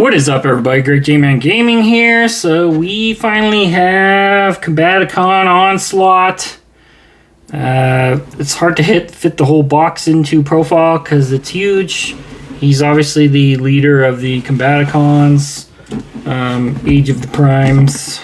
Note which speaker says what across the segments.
Speaker 1: What is up, everybody? Great J-Man Gaming here. So we finally have Combaticon Onslaught. It's hard to fit the whole box into profile because it's huge. He's obviously the leader of the Combaticons, Age of the Primes.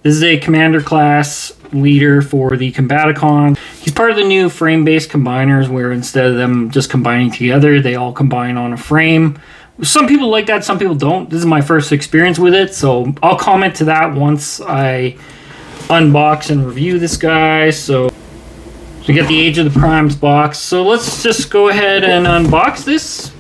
Speaker 1: This is a Commander Class leader for the Combaticons. He's part of the new frame-based combiners where instead of them just combining together, they all combine on a frame. Some people like that, some people don't. This is my first experience with it, so I'll comment to that once I unbox and review this guy. So we got the Age of the Primes box. So let's just go ahead and unbox this.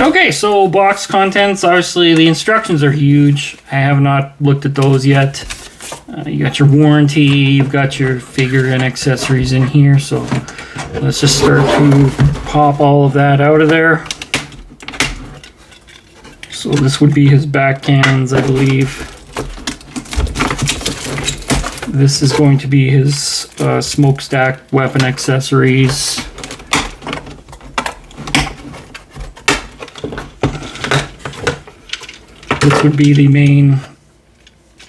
Speaker 1: Okay, so box contents, obviously the instructions are huge. I have not looked at those yet. You got your warranty, you've got your figure and accessories in here, so let's just start to pop all of that out of there. So this would be his back cannons, I believe. This is going to be his smokestack weapon accessories. This would be the main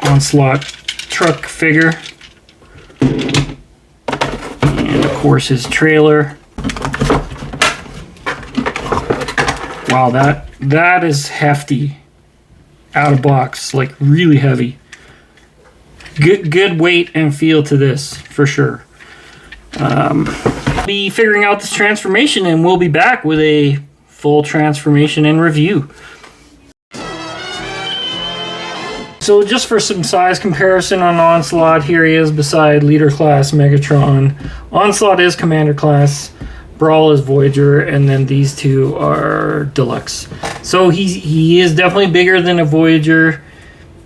Speaker 1: Onslaught truck figure. And of course his trailer. Wow, that is hefty. Out of box, like really heavy. Good weight and feel to this, for sure. Be figuring out this transformation and we'll be back with a full transformation and review. So just for some size comparison on Onslaught, here he is beside Leader Class Megatron. Onslaught is Commander Class, Brawl is Voyager, and then these two are Deluxe. So he is definitely bigger than a Voyager.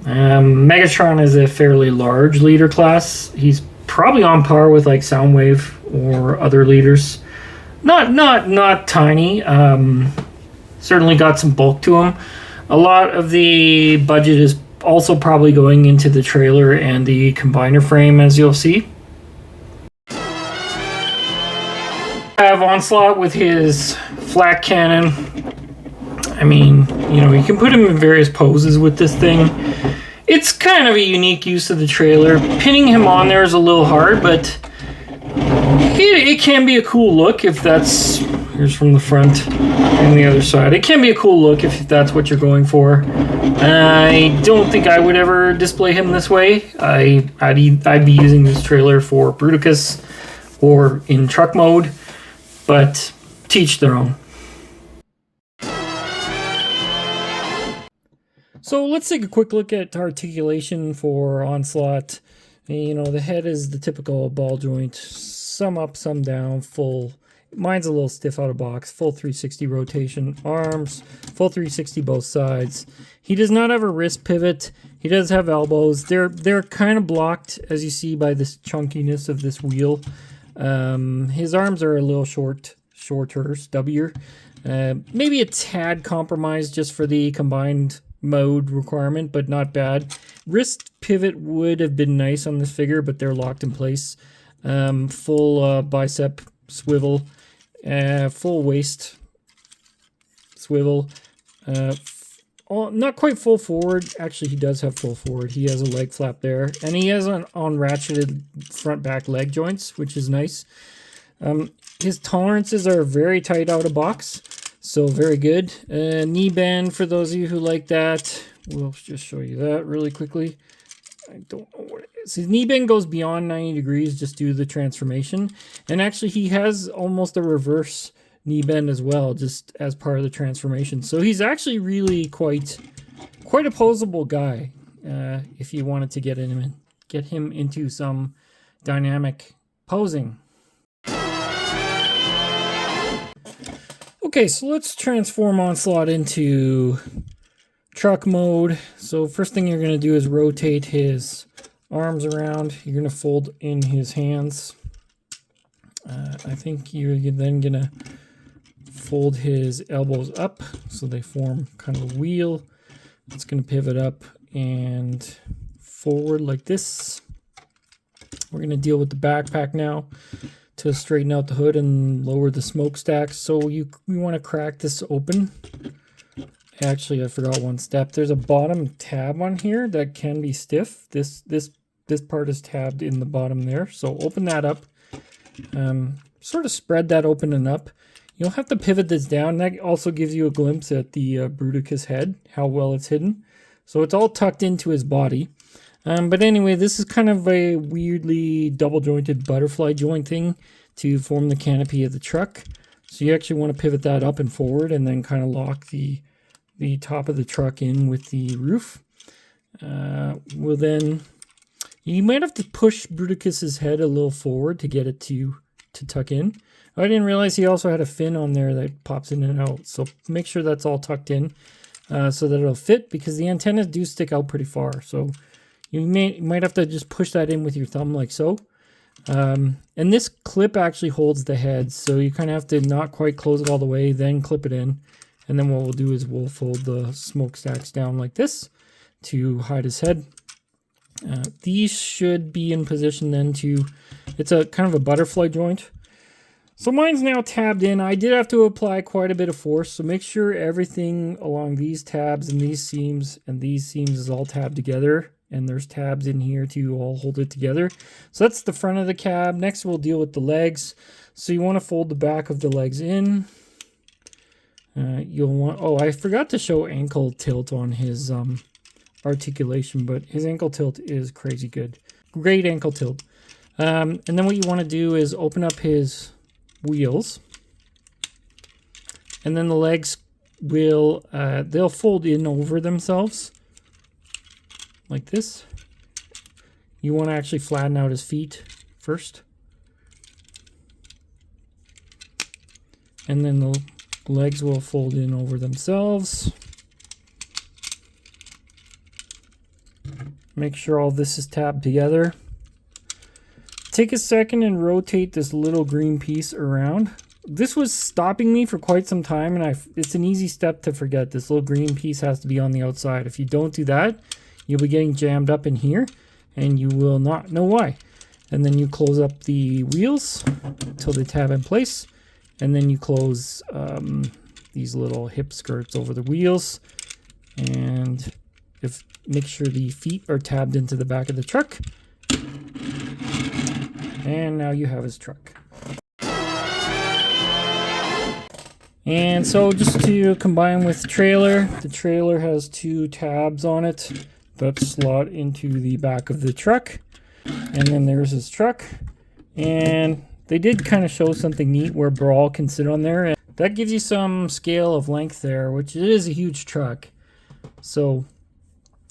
Speaker 1: Megatron is a fairly large Leader Class. He's probably on par with like Soundwave or other leaders. Not tiny. Certainly got some bulk to him. A lot of the budget is also probably going into the trailer and the combiner frame, as you'll see. I have Onslaught with his flak cannon. I mean, you know, you can put him in various poses with this thing. It's kind of a unique use of the trailer. Pinning him on there is a little hard, but it can be a cool look if that's... Here's from the front and the other side. It can be a cool look if that's what you're going for. I don't think I would ever display him this way. I'd be using this trailer for Bruticus or in truck mode, but teach their own. So let's take a quick look at articulation for Onslaught. You know, the head is the typical ball joint, some up, some down, full. Mine's a little stiff out of box. Full 360 rotation. Arms, full 360 both sides. He does not have a wrist pivot. He does have elbows. They're kind of blocked, as you see, by this chunkiness of this wheel. His arms are a little shorter, stubbier. Maybe a tad compromised just for the combined mode requirement, but not bad. Wrist pivot would have been nice on this figure, but they're locked in place. Full bicep swivel, full waist swivel, not quite full forward. Actually, he does have full forward. He has a leg flap there, and he has an on-ratcheted front-back leg joints, which is nice. His tolerances are very tight out of box, so very good. Knee bend, for those of you who like that. We'll just show you that really quickly. I don't know what it is. His knee bend goes beyond 90 degrees just due to the transformation. And actually, he has almost a reverse knee bend as well, just as part of the transformation. So he's actually really quite a posable guy if you wanted to get him into some dynamic posing. Okay, so let's transform Onslaught into truck mode. So first thing you're going to do is rotate his arms around. You're going to fold in his hands. I think you're then gonna fold his elbows up so they form kind of a wheel. It's gonna pivot up and forward like this. We're gonna deal with the backpack now to straighten out the hood and lower the smokestack. So we want to crack this open. Actually, I forgot one step. There's a bottom tab on here that can be stiff. This part is tabbed in the bottom there. So open that up. Sort of spread that open and up. You'll have to pivot this down. That also gives you a glimpse at the Bruticus head, how well it's hidden. So it's all tucked into his body. But anyway, this is kind of a weirdly double jointed butterfly joint thing to form the canopy of the truck. So you actually want to pivot that up and forward and then kind of lock the top of the truck in with the roof. Well then, you might have to push Bruticus's head a little forward to get it to tuck in. I didn't realize he also had a fin on there that pops in and out. So make sure that's all tucked in so that it'll fit, because the antennas do stick out pretty far. So you might have to just push that in with your thumb like so. And this clip actually holds the head, so you kind of have to not quite close it all the way, then clip it in. And then what we'll do is we'll fold the smokestacks down like this to hide his head. These should be in position then to, it's a kind of a butterfly joint. So mine's now tabbed in. I did have to apply quite a bit of force, so make sure everything along these tabs and these seams is all tabbed together. And there's tabs in here to all hold it together. So that's the front of the cab. Next we'll deal with the legs. So you want to fold the back of the legs in. You'll want, oh, I forgot to show ankle tilt on his articulation, but his ankle tilt is crazy good. Great ankle tilt. And then what you want to do is open up his wheels. And then the legs will, they'll fold in over themselves. Like this. You want to actually flatten out his feet first. And then the legs will fold in over themselves. Make sure all this is tabbed together. Take a second and rotate this little green piece around. This was stopping me for quite some time, and it's an easy step to forget. This little green piece has to be on the outside. If you don't do that, you'll be getting jammed up in here, and you will not know why. And then you close up the wheels until they tab in place, and then you close these little hip skirts over the wheels, and make sure the feet are tabbed into the back of the truck. And now you have his truck. And so just to combine with the trailer has two tabs on it that slot into the back of the truck. And then there's his truck. And they did kind of show something neat where Brawl can sit on there. And that gives you some scale of length there, which it is a huge truck. So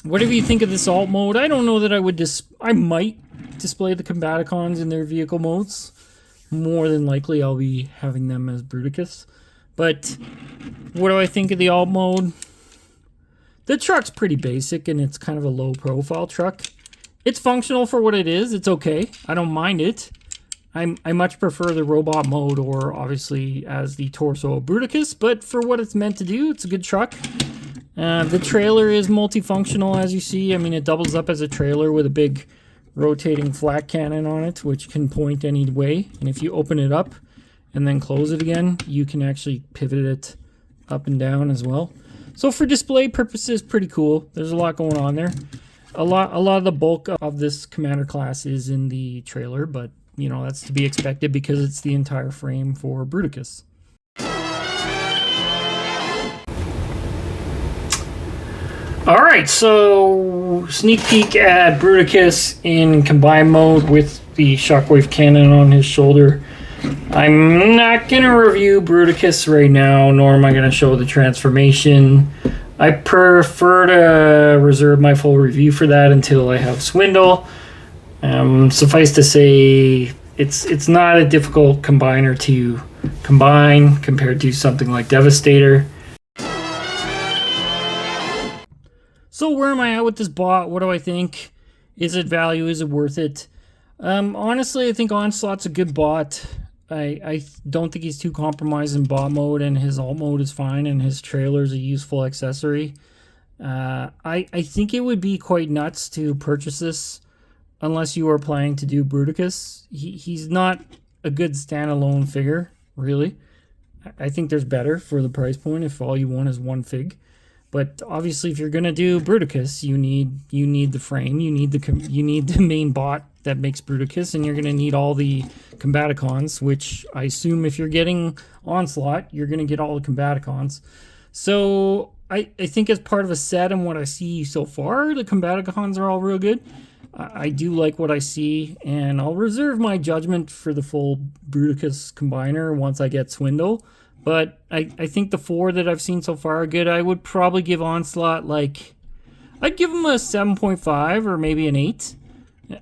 Speaker 1: whatever you think of this alt mode, I don't know that I would I might display the Combaticons in their vehicle modes. More than likely I'll be having them as Bruticus. But what do I think of the alt mode? The truck's pretty basic, and it's kind of a low profile truck. It's functional for what it is. It's okay. I don't mind it. I much prefer the robot mode, or obviously as the torso of Bruticus, but for what it's meant to do, it's a good truck. The trailer is multifunctional, as you see. I mean, it doubles up as a trailer with a big rotating flak cannon on it, which can point any way. And if you open it up and then close it again, you can actually pivot it up and down as well. So for display purposes, pretty cool. There's a lot going on there. A lot of the bulk of this Commander class is in the trailer, but you know, that's to be expected because it's the entire frame for Bruticus. Alright, so sneak peek at Bruticus in combined mode with the Shockwave cannon on his shoulder. I'm not going to review Bruticus right now, nor am I going to show the transformation. I prefer to reserve my full review for that until I have Swindle. Suffice to say, it's not a difficult combiner to combine compared to something like Devastator. So where am I at with this bot? What do I think? Is it value? Is it worth it? Honestly, I think Onslaught's a good bot. I don't think he's too compromised in bot mode, and his alt mode is fine, and his trailer's a useful accessory. I think it would be quite nuts to purchase this unless you are planning to do Bruticus. He's not a good standalone figure, really. I think there's better for the price point if all you want is one fig. But obviously, if you're gonna do Bruticus, you need the frame, you need the main bot that makes Bruticus, and you're gonna need all the Combaticons, which I assume if you're getting Onslaught, you're gonna get all the Combaticons. So I think as part of a set and what I see so far, the Combaticons are all real good. I do like what I see, and I'll reserve my judgment for the full Bruticus combiner once I get Swindle. But I think the 4 that I've seen so far are good. I would probably give Onslaught, like, I'd give him a 7.5 or maybe an 8.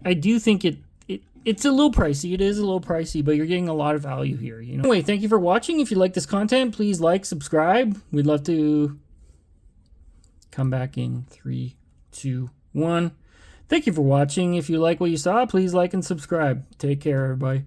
Speaker 1: I do think it's a little pricey. It is a little pricey, but you're getting a lot of value here. You know. Anyway, thank you for watching. If you like this content, please like, subscribe. We'd love to come back in 3, 2, 1. Thank you for watching. If you like what you saw, please like and subscribe. Take care, everybody.